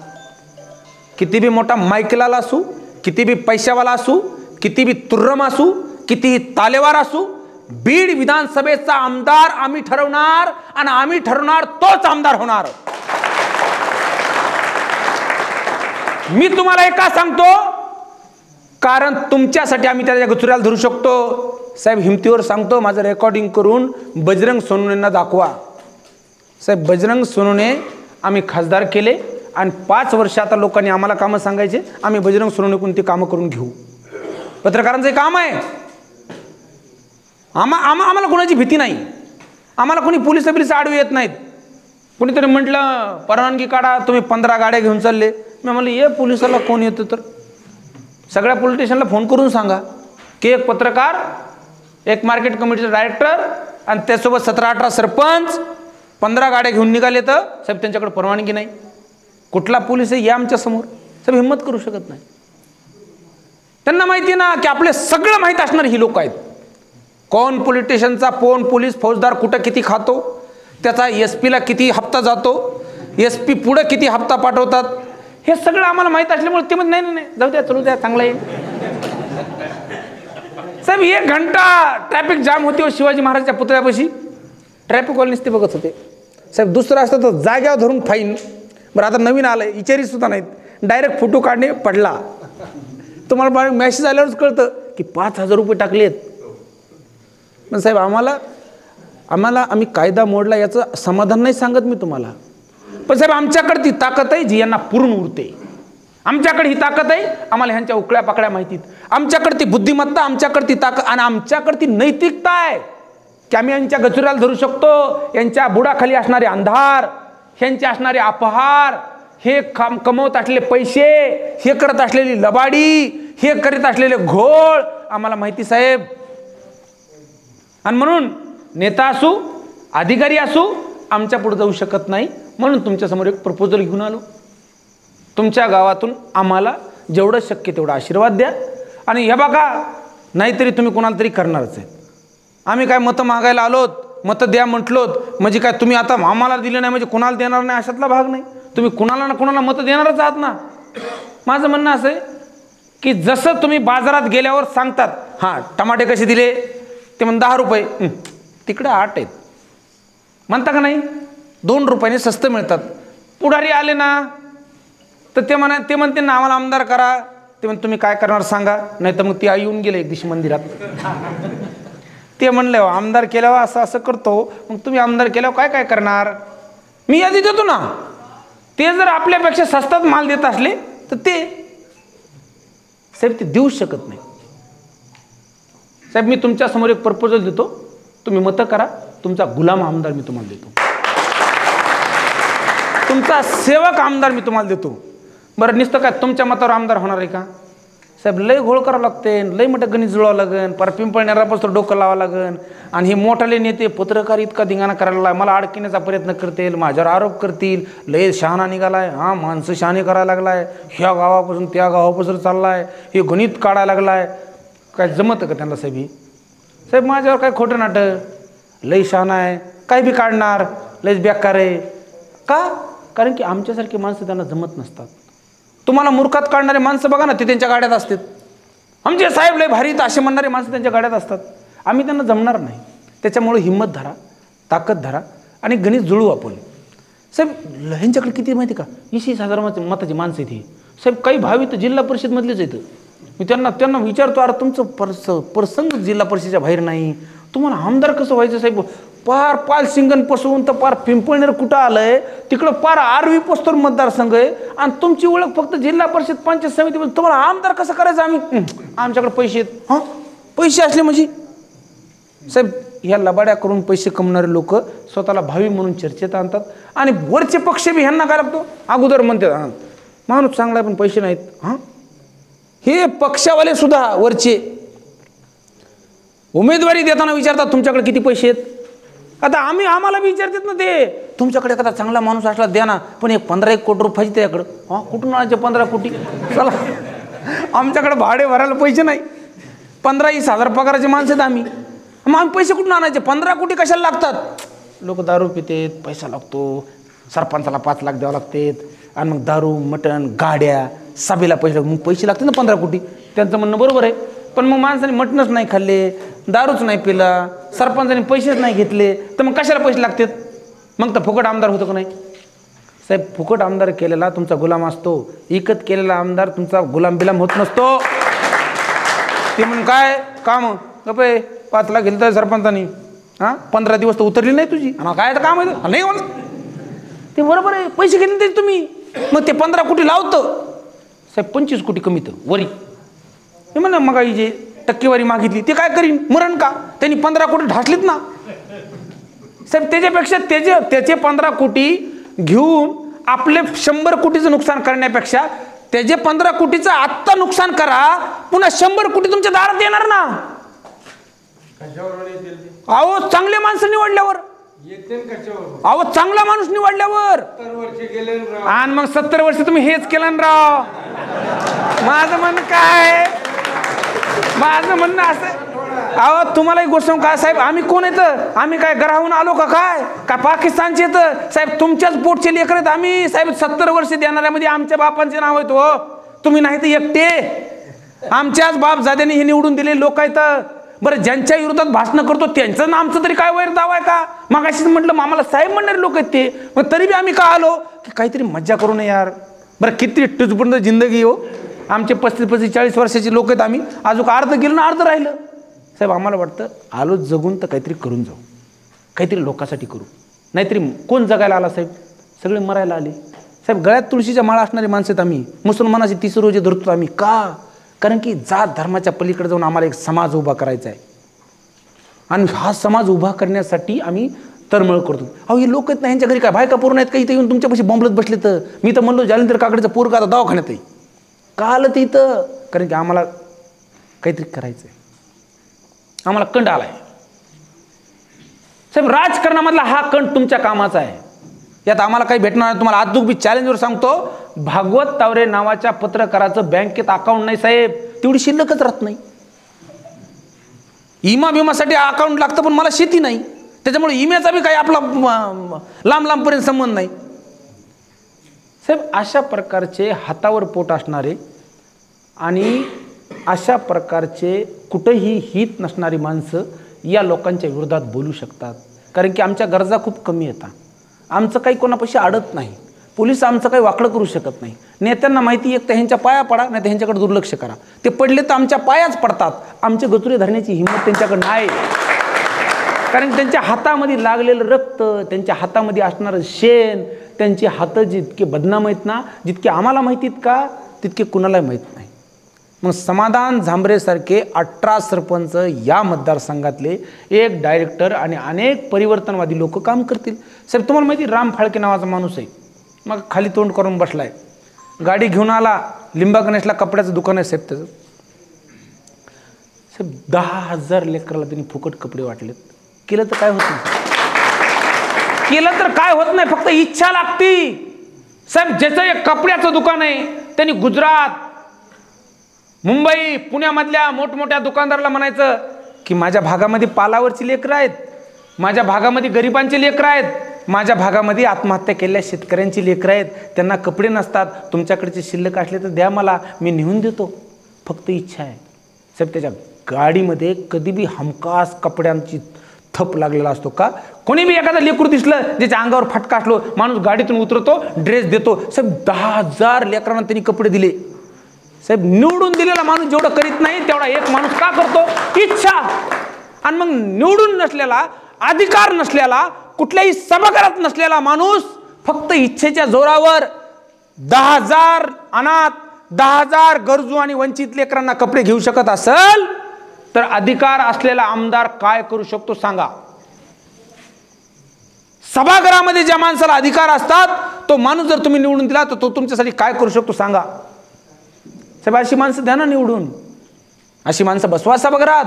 किती बी मोठा मायकेलाला असू, किती बी पैशावाला असू, किती बी तुर्रम असू, कितीही तालेवार असू, बीड विधानसभेचा आमदार आम्ही ठरवणार आणि आम्ही ठरवणार तोच आमदार होणार. मी तुम्हाला एक का सांगतो, कारण तुमच्यासाठी आम्ही त्याच्या गचुऱ्याला धरू शकतो. साहेब हिमतीवर सांगतो, माझं रेकॉर्डिंग करून बजरंग सोनवणेंना दाखवा. साहेब बजरंग सोनवणे आम्ही खासदार केले आणि 5 वर्ष आता लोकांनी आम्हाला कामं सांगायचे, आम्ही बजरंग सोनवणेकडून ते कामं करून घेऊ. पत्रकारांचं काम आहे. आम्हाला कोणाची भीती नाही, आम्हाला कोणी पोलीस आडवे येत नाहीत. कोणीतरी म्हटलं परवानगी काढा, तुम्ही 15 गाड्या घेऊन चालले. मी म्हणलं ये पोलिसाला कोण येतं तर सगळ्या पोलीस स्टेशनला फोन करून सांगा की एक पत्रकार, एक मार्केट कमिटीचा डायरेक्टर आणि त्यासोबत 17-18 सरपंच 15 गाड्या घेऊन निघाले तर साहेब त्यांच्याकडे परवानगी नाही. कुठला पोलीस आहे या आमच्या समोर साहेब हिंमत करू शकत नाही. त्यांना माहिती ना की आपले सगळं माहीत असणारे ही लोक आहेत. कोण पोलीस स्टेशनचा, कोण पोलीस फौजदार कुठं किती खातो, त्याचा SP ला किती हप्ता जातो, SP पुढे किती हप्ता पाठवतात, हे सगळं आम्हाला माहीत असल्यामुळे ते म्हणजे नाही जाऊ द्या, चलू द्या, चांगला येईल. साहेब 1 घंटा ट्रॅफिक जाम होते शिवाजी महाराजच्या पुतळ्यापाशी. ट्रॅफिक वाले नुसते बघत होते. साहेब दुसरं असतं तर जाग्यावर धरून फाईन. बरं आता नवीन आलंय, इचारी सुद्धा नाहीत, डायरेक्ट फोटो काढणे पडला. तुम्हाला मेसेज आल्यावरच कळतं की 5,000 रुपये टाकलेत. पण साहेब आम्ही कायदा मोडला याचं समाधान नाही सांगत मी तुम्हाला. पण साहेब आमच्याकडे ती ताकद आहे जी यांना पुरून उरते. आमच्याकडे ही ताकद आहे, आम्हाला ह्यांच्या उकळ्या पाकळ्या माहितीत. आमच्याकडे ती बुद्धिमत्ता, आमच्याकडे ती ताकद आणि आमच्याकडे ती नैतिकता आहे की आम्ही यांच्या गचुऱ्याला धरू शकतो. यांच्या बुडाखाली असणारे अंधार, ह्यांचे असणारे अपहार, हे कमवत असलेले पैसे, हे करत असलेली लबाडी, हे करीत असलेले घोळ आम्हाला माहिती साहेब. आणि म्हणून नेता असू, अधिकारी असू, आमच्या पुढे जाऊ शकत नाही. म्हणून तुमच्यासमोर एक प्रपोजल घेऊन आलो. तुमच्या गावातून आम्हाला जेवढं शक्य तेवढा आशीर्वाद द्या. आणि हे बघा, नाहीतरी तुम्ही कोणाला तरी करणारच आहे. आम्ही काय मतं मागायला आलोत, मतं द्या म्हटलोत म्हणजे काय तुम्ही आता आम्हाला दिलं नाही म्हणजे कुणाला देणार नाही अशातला भाग नाही. तुम्ही कुणाला ना कुणाला मतं देणारच आहात ना. माझं म्हणणं असं आहे की जसं तुम्ही बाजारात गेल्यावर सांगतात हां टमाटे कसे दिले, ते म्हण 10 रुपये, तिकडे 8 आहेत म्हणता का नाही, 2 रुपयाने स्वस्त मिळतात. पुढारी आले ना तर ते म्हणते ना आम्हाला आमदार करा. ते म्हण तुम्ही काय करणार सांगा, नाही तर मग ती आई येऊन गेले एक दिवशी मंदिरात. ते म्हणले आमदार केल्यावर असं असं करतो, मग तुम्ही आमदार केल्यावर काय काय करणार, मी यादी देतो ना. ते जर आपल्यापेक्षा स्वस्तात माल देत असले तर ते साहेब ते देऊच शकत नाही. साहेब मी तुमच्या समोर एक प्रपोजल देतो, तुम्ही मतं करा, तुमचा गुलाम आमदार मी तुम्हाला देतो, तुमचा सेवक आमदार मी तुम्हाला देतो. बरं नुसतं काय तुमच्या मतावर आमदार होणार आहे का साहेब? लय घोळ करावं लागते, लय मोठं गणित जुळावं लागेल, पर पिंपळण्यापासून डोकं लावावं लागेल. आणि हे मोठाले नेते पत्रकार इतका धिंगाणा करायला लागला, मला अडकण्याचा प्रयत्न करतील, माझ्यावर आरोप करतील, लय शहाणा निघालाय, हां माणसं शहाणे करायला लागलाय, ह्या गावापासून त्या गावापासून चाललाय, हे गणित काढायला लागलाय. काय जमतं का त्यांना साहेब? साहेब माझ्यावर काय खोटं नाटक, लय शहाणा आहे, काय बी काढणार, लयच बेकार आहे का? कारण की आमच्यासारखी माणसं त्यांना जमत नसतात. तुम्हाला मूर्खात काढणारे माणसं बघा ना, ते त्यांच्या गाड्यात असतात. आमचे साहेब लय भारी असे म्हणणारे माणसं त्यांच्या गाड्यात असतात. आम्ही त्यांना जमणार नाही. त्याच्यामुळे हिंमत धरा, ताकद धरा आणि गणित जुळू आपण. साहेब ह्यांच्याकडे किती माहिती का, 20,000 मताची माणसं आहेत ही साहेब. काही भावी तर जिल्हा परिषदमधलेच येतं. मी त्यांना विचारतो, अरे तुमचं प्रसंग जिल्हा परिषदेच्या बाहेर नाही, तुम्हाला आमदार कसं व्हायचं साहेब? पार पालसिंगणपासून तर पार पिंपळनेर कुठं आलंय, तिकडं पार आरवी पोस्तोर मतदारसंघ आहे, आणि तुमची ओळख फक्त जिल्हा परिषद पंचायत समिती. तुम्हाला आमदार कसं करायचं? आमच्याकडे पैसे आहेत. हां पैसे असले म्हणजे साहेब ह्या लबाड्या करून पैसे कमवणारे लोक स्वतःला भावी म्हणून चर्चेत आणतात, आणि वरचे पक्ष बी ह्यांना काय लागतो, अगोदर म्हणतात हां माणूस चांगला आहे पण पैसे नाहीत. हां हे पक्षावाले सुद्धा वरचे उमेदवारी देताना विचारतात तुमच्याकडे किती पैसे आहेत. आता आम्हाला बी विचारतात ना, ते तुमच्याकडे एखादा चांगला माणूस असला द्या ना, पण एक 15-1 कोटी रुपये त्याच्याकडं. हां कुठून आणायचे 15 कोटी? चला आमच्याकडे भाडे भरायला पैसे नाही, 15-20,000 पगाराचे माणसं आहेत आम्ही, मग आम्ही पैसे कुठून आणायचे? 15 कोटी कशाला लागतात? लोक दारू पितात, पैसा लागतो, सरपंचाला 5 लाख द्यावं लागतात, आणि मग दारू मटण गाड्या सभेला पैसे, मग पैसे लागतात ना 15 कोटी. त्यांचं म्हणणं बरोबर आहे, पण मग माणसाने मटणच नाही खाल्ले, दारूच नाही पिला, सरपंचाने पैसेच नाही घेतले, तर मग कशाला पैसे लागतात? मग तर फुकट आमदार होतो का नाही साहेब? फुकट आमदार केलेला तुमचा गुलाम असतो, इकत केलेला आमदार तुमचा गुलाम बिलाम होत नसतो. ते म्हणून काय काम गपे 5 लाख घेतलं सरपंचानी, हां 15 दिवस तर उतरली नाही तुझी, आणि काय तर काम आहे नाही म्हणत. ते बरोबर आहे, पैसे घेतले ते तुम्ही, मग ते 15 कोटी लावतं साहेब, 25 कोटी कमीत वरी. हे म्हणा मग आई जे टक्केवारी मागितली ते काय करीन, मरण का? त्यांनी 15 कोटी ढासलीत ना साहेब. त्याच्यापेक्षा त्याचे 15 कोटी घेऊन आपले 100 कोटीचं नुकसान करण्यापेक्षा त्याचे 15 कोटीचं आत्ता नुकसान करा, पुन्हा 100 कोटी तुमच्या दारात येणार ना. अहो चांगले माणसं निवडल्यावर, अहो चांगला माणूस निवडल्यावर, आणि मग 70 वर्ष तुम्ही हेच केलं ना राव. माझं म्हणणं काय, माझं म्हणणं असं, अहो तुम्हाला एक गोष्ट काय साहेब, आम्ही कोण येतं? आम्ही काय ग्रहाहून आलो का काय पाकिस्तानचे येतं साहेब? तुमच्याच पोटचे लेकर आहेत आम्ही साहेब. 70 वर्ष देणाऱ्यामध्ये आमच्या बापांचे नाव आहेत हो, तुम्ही नाही तर एकटे. आमच्याच बाप जाद्याने हे निवडून दिले लोक आहेत. बरं ज्यांच्या विरोधात भाषणं करतो त्यांचं ना आमचं तरी काय वैर दाव आहे का? मग अशीच म्हटलं आम्हाला साहेब म्हणणारे लोक आहेत ते, मग तरी बी आम्ही का आलो की काहीतरी मज्जा करू नये यार. बरं किती टुचपूर्ण जिंदगी हो, आमचे 35-40 वर्षाचे लोक आहेत आम्ही, अजून अर्ध गेलं ना अर्ध राहिलं साहेब. आम्हाला वाटतं आलो जगून तर काहीतरी करून जाऊ, काहीतरी लोकांसाठी करू, नाहीतरी कोण जगायला आला साहेब? सगळे मरायला आले साहेब. गळ्यात तुळशीच्या माळा असणारे माणसं आहेत आम्ही. मुसलमानाचे 30 रोजे धरतो आम्ही का? कारण की जात धर्माच्या पलीकडे जाऊन आम्हाला एक समाज उभा करायचा आहे, आणि हा समाज उभा करण्यासाठी आम्ही तरमळ करतो. अहो हे लोक आहेत ना, ह्यांच्या घरी काय बायका पूर्ण आहेत का? इथं येऊन तुमच्यापाशी बॉम्बलत बसले. तर मी तर म्हणलो जालिंदर काकडीचं पोरगा आता दवाखान्यात आहे का आलं ते इथं? कारण की आम्हाला काहीतरी करायचं आहे, आम्हाला कंड आलाय साहेब. राजकारणामधला हा कंड तुमच्या कामाचा आहे, यात आम्हाला काही भेटणार नाही. तुम्हाला आजूक बी चॅलेंजवर सांगतो, भागवत तावरे नावाच्या पत्रकाराचं बँकेत अकाउंट नाही साहेब, तेवढी शिल्लकच राहत नाही. इमा बिमासाठी अकाउंट लागतं, पण मला शेती नाही, त्याच्यामुळे इम्याचा बी काही आपला लांब लांबपर्यंत संबंध नाही. साहेब, अशा प्रकारचे हातावर पोट असणारे आणि अशा प्रकारचे कुठेही हित नसणारी माणसं या लोकांच्या विरोधात बोलू शकतात. कारण की आमच्या गरजा खूप कमी येतात, आमचं काही कोणापाशी अडत नाही, पोलीस आमचं काही वाकडं करू शकत नाही. नेत्यांना माहिती एक तर ह्यांच्या पाया पडा, नाही तर ह्यांच्याकडे दुर्लक्ष करा. ते पडले तर आमच्या पायाच पडतात, आमचे गचुरे धरण्याची हिंमत त्यांच्याकडे नाही. कारण त्यांच्या हातामध्ये लागलेलं रक्त, त्यांच्या हातामध्ये असणारं शेण, त्यांची हातं जितके बदनाम आहेत ना, जितके आम्हाला माहितीत का तितके कुणालाही माहीत नाही. मग समाधान झांबरेसारखे 18 सरपंच या मतदारसंघातले, एक डायरेक्टर आणि अनेक परिवर्तनवादी लोक काम करतील. साहेब, तुम्हाला माहिती राम फाळके नावाचा माणूस आहे, मग खाली तोंड करून बसलाय, गाडी घेऊन आला, लिंबा गणेशला कपड्याचं दुकान आहे साहेब त्याचं. साहेब, 10,000 लेकराला त्यांनी फुकट कपडे वाटलेत. केलं तर काय होत नाही, केलं तर काय होत नाही, फक्त इच्छा लागती. साहेब, ज्याचं एक कपड्याचं दुकान आहे त्यांनी गुजरात, मुंबई, पुण्यामधल्या मोठमोठ्या दुकानदाराला म्हणायचं की माझ्या भागामध्ये पालावरची लेकरं आहेत, माझ्या भागामध्ये गरिबांची लेकरं आहेत, माझ्या भागामध्ये आत्महत्या केलेल्या शेतकऱ्यांची लेकरं आहेत, त्यांना कपडे नसतात, तुमच्याकडचे शिल्लक असले तर द्या मला, मी नेऊन देतो, फक्त इच्छा आहे. साहेब, त्याच्या गाडीमध्ये कधी बी हमखास कपड्यांची थप लागलेला असतो का? कोणी बी एखादा लेकरू दिसलं ज्याच्या अंगावर फटका असलो, माणूस गाडीतून उतरतो, ड्रेस देतो. साहेब, 10,000 लेकरांना त्यांनी कपडे दिले. साहेब, निवडून दिलेला माणूस जेवढं करीत नाही तेवढा एक माणूस का करतो? इच्छा. आणि मग निवडून नसलेला, अधिकार नसलेला, कुठल्याही सभागृहात नसलेला माणूस फक्त इच्छेच्या जोरावर 10,000 अनाथ, 10,000 गरजू आणि वंचित लेकरांना कपडे घेऊ शकत असेल तर अधिकार असलेला आमदार काय करू शकतो सांगा? सभागृहामध्ये ज्या माणसाला अधिकार असतात तो माणूस जर तुम्ही निवडून दिला तर तो तुमच्यासाठी काय करू शकतो सांगा? साहेब, अशी माणसं द्या ना निवडून, अशी माणसं बसवा सभागृहात.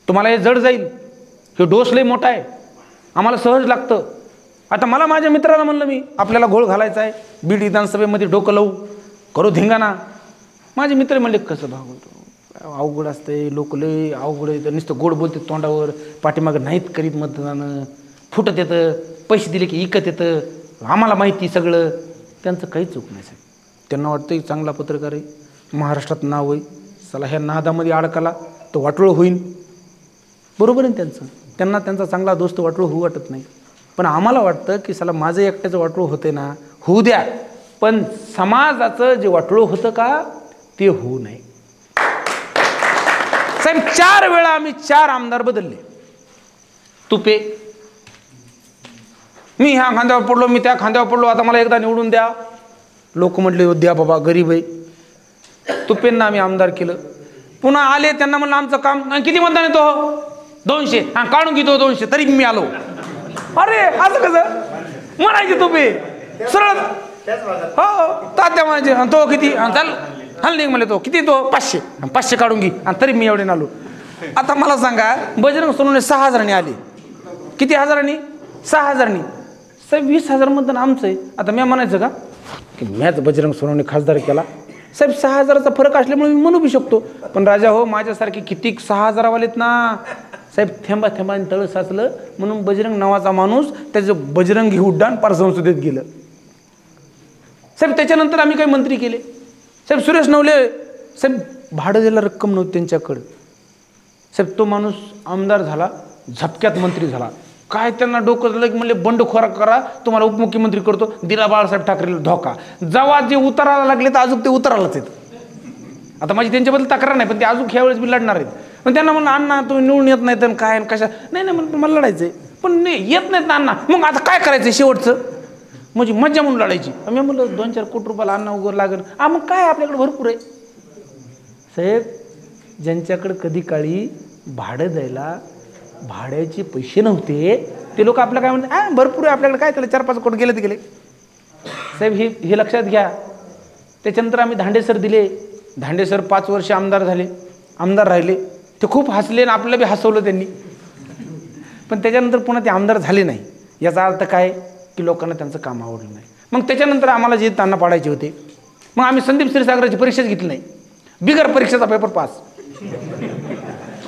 तुम्हाला हे जड जाईल, हे डोस लय मोठा आहे, आम्हाला सहज लागतं. आता मला माझ्या मित्राला म्हणलं मी आपल्याला घोळ घालायचा आहे, बीड विधानसभेमध्ये डोकं लावू, करू धिंगाणा. माझे मित्र म्हणले कसं भाऊ अवघड असते, लोक लय अवघड आहे, नुसतं गोड बोलते तोंडावर, पाठीमागं नाहीत करीत मतदान, फुटत येतं, पैसे दिले की इकत येतं, आम्हाला माहिती सगळं. त्यांचं काही चूक नाही साहेब. त्यांना वाटतं की चांगला पत्रकार आहे, महाराष्ट्रात नाव आहे, चला ह्या नादामध्ये अडकला तर वाटोळं होईल. बरोबर आहे त्यांचं, त्यांना त्यांचा चांगला दोस्त वाटोळं होऊ वाटत नाही. पण आम्हाला वाटतं की चला माझं एकट्याचं वाटोळं होते ना, होऊ द्या, पण समाजाचं जे वाटोळं होतं का ते होऊ नये. साहेब, 4 वेळा आम्ही 4 आमदार बदलले. तुपे, मी ह्या खांद्यावर पडलो, मी त्या खांद्यावर पडलो, आता मला एकदा निवडून द्या. लोक म्हटले द्या बाबा, गरीब आहे. तुपेंना आम्ही आमदार केलं. पुन्हा आले, त्यांना म्हणलं आमचं काम, किती मतदान येतो? 200. हां, काढून घेतो 200, तरी मी आलो. अरे असं कसं म्हणायचे तुपे सरळ? हो, तात्या म्हणायचे तो किती, चाल हल नाही म्हणले, तो किती, तो 500. 500 काढून घे, आणि तरी मी एवढे आलो. आता मला सांगा, बजरंग सोनवणे 6,000 आले. किती हजारांनी? 6,000. साहेब, 20,000 मतदान आमचं आहे. आता मी म्हणायचं का की मॅच बजरंग सोनवणे खासदार केला? साहेब, 6,000चा फरक असल्यामुळे मी म्हणू बी शकतो, पण राजा हो माझ्यासारखे किती 6,000 वालेत ना. साहेब, थेंबा थेंबाने तळ साचलं, म्हणून बजरंग नावाचा माणूस त्याचं बजरंगी उड्डाण पार संसदेत गेलं. साहेब, त्याच्यानंतर आम्ही काही मंत्री केले. साहेब, सुरेश नवले साहेब, भाडं द्यायला रक्कम नव्हती त्यांच्याकडं. साहेब, तो माणूस आमदार झाला, झपक्यात मंत्री झाला. काय त्यांना डोकं झालं की म्हणले बंडखोरा करा, तुम्हाला उपमुख्यमंत्री करतो. दिला बाळासाहेब ठाकरेला धोका. जेव्हा जे उतरायला लागले तर अजून ते उतरायलाच आहेत. आता माझी त्यांच्याबद्दल तक्रार नाही, पण ते अजून ह्या वेळेस मी लढणार आहेत. पण त्यांना म्हणलं अण्णा तुम्ही निवडून येत नाही तर काय कशा, नाही नाही म्हणून मला लढायचं आहे, पण नाही येत नाहीत ना अण्णा, मग आता काय करायचं शेवटचं, म्हणजे मज्जा म्हणून लढायची. मी म्हणलं 2-4 कोटी रुपयाला अण्णा उगवर लागेल. मग काय आपल्याकडे भरपूर आहे. साहेब, ज्यांच्याकडे कधी काळी भाडं द्यायला भाड्याचे पैसे नव्हते ते लोक आपल्या काय म्हणतात, भरपूर आहे आपल्याकडे, काय त्याला 4-5 कोटी गेले ते गेले. साहेब, हे लक्षात घ्या. त्याच्यानंतर आम्ही धांडेसर दिले. धांडेसर 5 वर्ष आमदार झाले, आमदार राहिले. ते खूप हसले आणि आपल्याला बी हसवलं त्यांनी, पण त्याच्यानंतर पुन्हा ते आमदार झाले नाही. याचा अर्थ काय की लोकांना त्यांचं काम आवडलं नाही. मग त्याच्यानंतर आम्हाला जे ताना पाडायचे होते, मग आम्ही संदीप क्षीरसागराची परीक्षाच घेतली नाही, बिगर परीक्षेचा पेपर पास.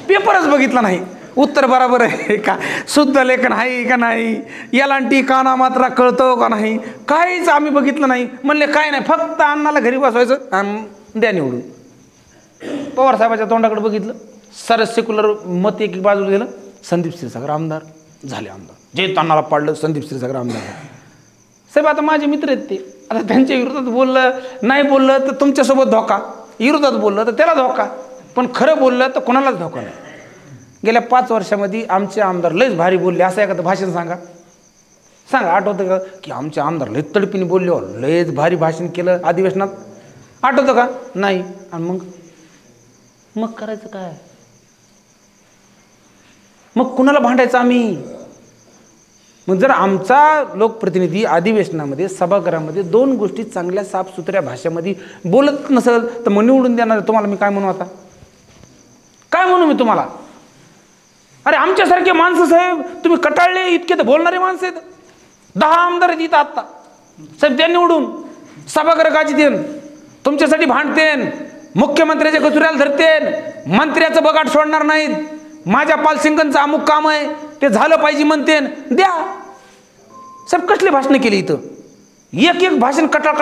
पेपरच बघितला नाही, उत्तर बरोबर आहे का, शुद्ध लेखन आहे का नाही, यालांटी काना मात्रा कळतो का नाही, काहीच आम्ही बघितलं नाही. म्हणले काय नाही, फक्त अण्णाला घरी बसवायचं आणि द्या निवडून. पवार साहेबाच्या तोंडाकडे बघितलं, सरस सेक्युलर मत एक बाजूला गेलं, संदीप क्षीरसागर आमदार झाले आमदार. जे अण्णाला पाडलं संदीप क्षीरसागर आमदार. साहेब आता माझे मित्र आहेत ते, आता त्यांच्या विरोधात बोललं नाही बोललं तर तुमच्यासोबत धोका, विरोधात बोललं तर त्याला धोका, पण खरं बोललं तर कोणालाच धोका नाही. गेल्या 5 वर्षामध्ये आमचे आमदार लयच भारी बोलले, असं एखादं भाषण सांगा, आठवतं का की आमचे आमदार लय तडपीने बोलले, लयच भारी भाषण केलं अधिवेशनात, आठवतं का नाही. आणि मग करायचं काय, मग कुणाला भांडायचं आम्ही. मग जर आमचा लोकप्रतिनिधी अधिवेशनामध्ये सभागृहामध्ये 2 गोष्टी चांगल्या साफसुथऱ्या भाषेमध्ये बोलत नसेल तर मग निवडून देणार तुम्हाला मी काय म्हणू, आता काय म्हणू मी तुम्हाला. अरे आमच्यासारखे माणसं साहेब तुम्ही कटाळले, इतके तर बोलणारे माणसं आहेत. 10 आमदार आहेत इथं आत्ता साहेब, त्या निवडून सभागृह गाजी देन, तुमच्यासाठी भांडतेन, मुख्यमंत्र्याच्या कचुऱ्याला धरतेन, मंत्र्याचं बगाट सोडणार नाहीत, माझ्या पालसिंगनचं अमुक काम आहे ते झालं पाहिजे म्हणतेन, द्या. साहेब कसली भाषणं केली इथं, एक भाषण कटाळ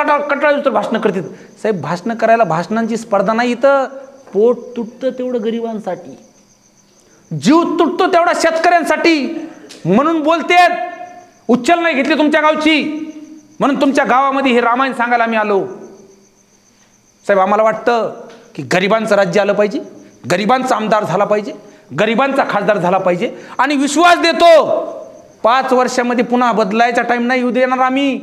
भाषणं करतात साहेब. भाषणं करायला भाषणांची स्पर्धा नाही इथं. पोट तुटतं तेवढं गरिबांसाठी, जीव तुटतो तेवढा शेतकऱ्यांसाठी, म्हणून बोलतेत. उच्चल नाही घेतली तुमच्या गावची, म्हणून तुमच्या गावामध्ये हे रामायण सांगायला आम्ही आलो. साहेब आम्हाला वाटतं की गरिबांचं राज्य आलं पाहिजे, गरिबांचा आमदार झाला पाहिजे, गरिबांचा खासदार झाला पाहिजे. आणि विश्वास देतो 5 वर्षामध्ये पुन्हा बदलायचा टाइम नाही येऊ देणार आम्ही.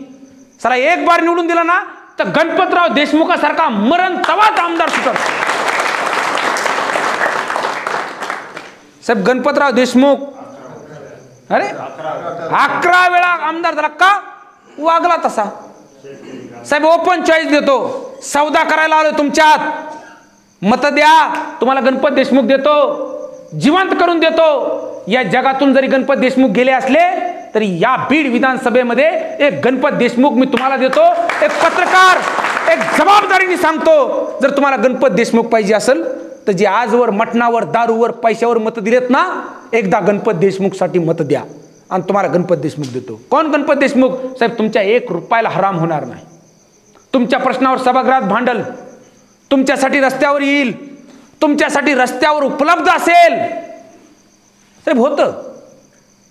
चला एक बार निवडून दिला ना तर गणपतराव देशमुखासारखा मरण तवाच आमदार सुटत. साहेब गणपतराव देशमुख अरे 11 वेळा आमदार झाला का, वागला तसा. साहेब ओपन चॉईस देतो, सौदा करायला आलो तुमच्यात, मत द्या, तुम्हाला गणपत देशमुख देतो, जिवंत करून देतो. या जगातून जरी गणपत देशमुख गेले असले तरी या बीड विधानसभेमध्ये एक गणपत देशमुख मी तुम्हाला देतो. एक पत्रकार, एक जबाबदारीने सांगतो, जर तुम्हाला गणपत देशमुख पाहिजे असेल तर जे आजवर मटणावर, दारूवर, पैशावर मत दिलेत ना, एकदा गणपत देशमुखसाठी मत द्या आणि तुम्हाला गणपत देशमुख देतो. कोण गणपत देशमुख? साहेब तुमच्या 1 रुपयाला हराम होणार नाही, तुमच्या प्रश्नावर सभागृहात भांडल, तुमच्यासाठी रस्त्यावर येईल, तुमच्यासाठी रस्त्यावर उपलब्ध असेल. साहेब होतं,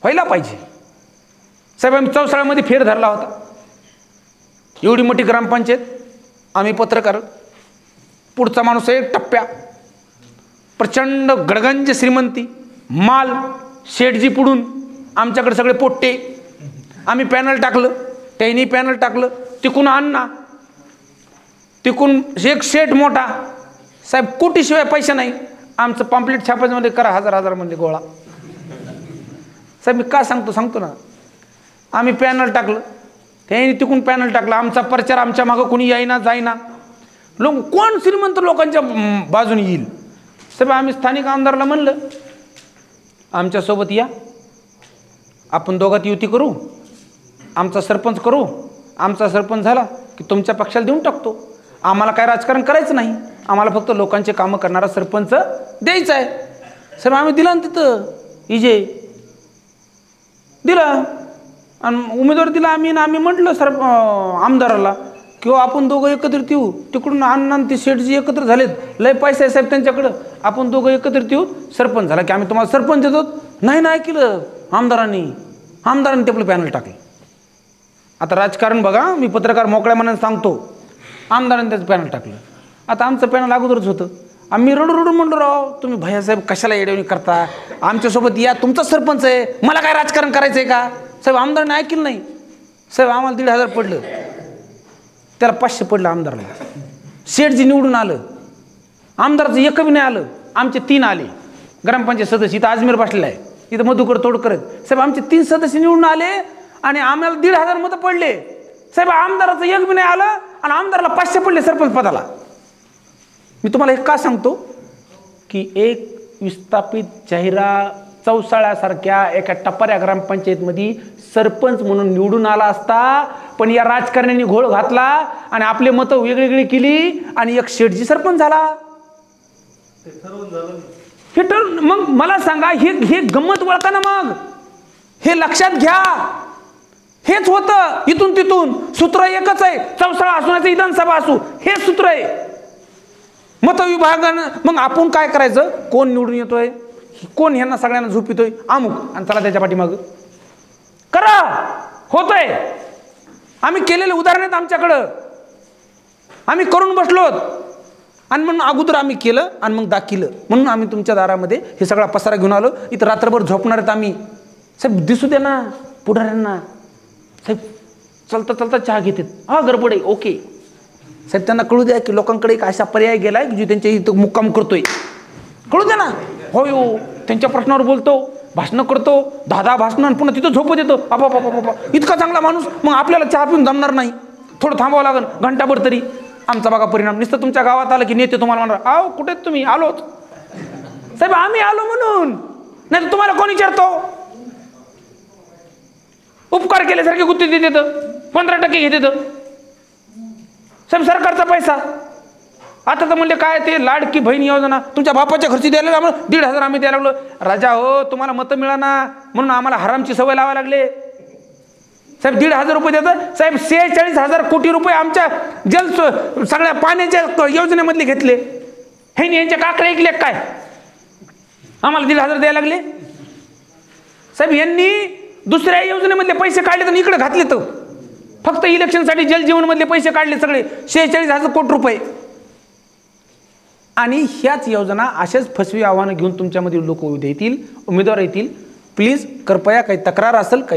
व्हायला पाहिजे. साहेब आम्ही चौसाळ्यामध्ये फेर धरला होता, एवढी मोठी ग्रामपंचायत, आम्ही पत्रकार, पुढचा माणूस आहे टप्प्या, प्रचंड गडगंज श्रीमंती, माल शेठजी पुढून, आमच्याकडे सगळे पोट्टे. आम्ही पॅनल टाकलं, त्यांनी पॅनल टाकलं, तिकून अण्णा, तिकून एक शेठ मोठा. साहेब कोटीशिवाय पैसे नाही, आमचं पॉम्पलेट छापायमध्ये करा 1000 म्हणजे गोळा. साहेब मी का सांगतो ना, आम्ही पॅनल टाकलं, त्यांनी तिकून पॅनल टाकलं, आमचा प्रचार आमच्या मागं कोणी येईना जाईना, लोक कोण श्रीमंत लोकांच्या बाजूने येईल. साहेब आम्ही स्थानिक आमदारला म्हणलं आमच्यासोबत या, आपण दोघात युती करू, आमचा सरपंच करू, आमचा सरपंच झाला की तुमच्या पक्षाला देऊन टाकतो, आम्हाला काय राजकारण करायचं नाही, आम्हाला फक्त लोकांचे कामं करणारा सरपंच द्यायचा आहे. साहेब आम्ही दिला ना तिथं इजे दिला आणि उमेदवार दिला आम्ही, ना आम्ही म्हटलं आमदाराला किंवा आपण दोघं एकत्रित येऊ, तिकडून अण्णा ते शेठजी एकत्र झालेत, लय पैसा आहे साहेब त्यांच्याकडं, आपण दोघं एकत्रित येऊ, सरपंच झाला की आम्ही तुम्हाला सरपंच देतो. नाही ना ऐकलं आमदारांनी ते आपलं पॅनल टाकलं. आता राजकारण बघा, मी पत्रकार मोकळ्या मनाने सांगतो, आमदारांनी त्याचं पॅनल टाकलं. आता आमचं पॅनल अगोदरच होतं, आम्ही रडून म्हणलो राव तुम्ही भैयासाहेब कशाला येडवणी करता, आमच्यासोबत या, तुमचा सरपंच आहे, मला काय राजकारण करायचं आहे का. साहेब आमदारांनी ऐकलं नाही. साहेब आम्हाला 1500 पडलं, त्याला 500 पडलं आमदाराला. शेठजी निवडून आलं, आमदाराचं एक बी नाही आलं, आमचे 3 आले ग्रामपंचायत सदस्य. इथं अजमेर बसलेला आहे, इथं मधुकर तोडकर आहेत. साहेब आमचे 3 सदस्य निवडून आले आणि आम्हाला 1500 मतं पडले. साहेब आमदाराचं एक बी नाही आलं आणि आमदाराला 500 पडले सरपंच पदाला. मी तुम्हाला हे का सांगतो की एक विस्थापित जाहिरा चौसाळ्यासारख्या एका टपाऱ्या ग्रामपंचायतमध्ये सरपंच म्हणून निवडून आला असता, पण या राजकारण्यांनी घोळ घातला आणि आपले मतं वेगवेगळी केली आणि एक शेठजी सरपंच झाला. हे ठरवून मग मला सांगा, हे गंमत वळता ना, मग हे लक्षात घ्या. हेच होतं इथून तिथून. सूत्र एकच आहे, चौसाळा असू नाही विधानसभा असू, हे सूत्र आहे. मतविभागानं मग आपण काय करायचं, कोण निवडून येतोय, कोण ह्यांना सगळ्यांना झोपितोय, अमुक, आणि चला त्याच्या पाठीमाग करा. होतंय. आम्ही केलेले उदाहरण आहेत आमच्याकडं, आम्ही करून बसलोत. आणि म्हणून अगोदर आम्ही केलं आणि मग दाखिलं, म्हणून आम्ही तुमच्या दारामध्ये हे सगळा पसारा घेऊन आलो. इथं रात्रभर झोपणार आहेत आम्ही. साहेब दिसू द्या ना पुढाऱ्यांना. साहेब चलता चलता चहा घेतात, हा गडबड आहे, ओके. साहेब त्यांना कळू द्या की लोकांकडे एक असा पर्याय गेलाय की जो त्यांच्या इथं मुक्काम करतोय. कळू द्या ना. होय हो, त्यांच्या प्रश्नावर बोलतो, भाषणं करतो, 10 भाषणं, पुन्हा तिथं झोपत येतो. बाबा इतका चांगला माणूस, मग आपल्याला चहा पिऊन जमणार नाही, थोडं थांबावं लागेल घंटाभर तरी. आमचा बघा परिणाम. नुसतं तुमच्या गावात आलं की नेते तुम्हाला म्हणणार, आहो कुठे तुम्ही, आलोच. साहेब आम्ही आलो म्हणून, नाही तर तुम्हाला कोण विचारतो. उपकार केल्यासारखे गुत्ती देतं, 15% घेत. साहेब सरकारचा पैसा. आता तर म्हणले काय ते लाडकी बहीण योजना, तुमच्या बापाच्या घरची द्यायला आम्हाला 1,500 आम्ही द्यायला लागलो. राजा हो, तुम्हाला मतं मिळाना म्हणून आम्हाला हरामची सवय लावायला लागले. साहेब 1,500 रुपये देतात. साहेब 46,000 कोटी रुपये आमच्या सगळ्या पाण्याच्या योजनेमधले घेतले. हे यांच्या काकडे ऐकले काय, आम्हाला 1,500 द्यायला लागले. साहेब यांनी दुसऱ्या योजनेमधले पैसे काढले तर इकडे घातले. तर फक्त इलेक्शनसाठी जलजीवन मधले पैसे काढले सगळे 46,000 कोटी रुपये. आणि ह्याच योजना अशाच फसवी आव्हानं घेऊन तुमच्यामध्ये लोक येतील, उमेदवार येतील. प्लीज कृपया काही तक्रार असेल, काही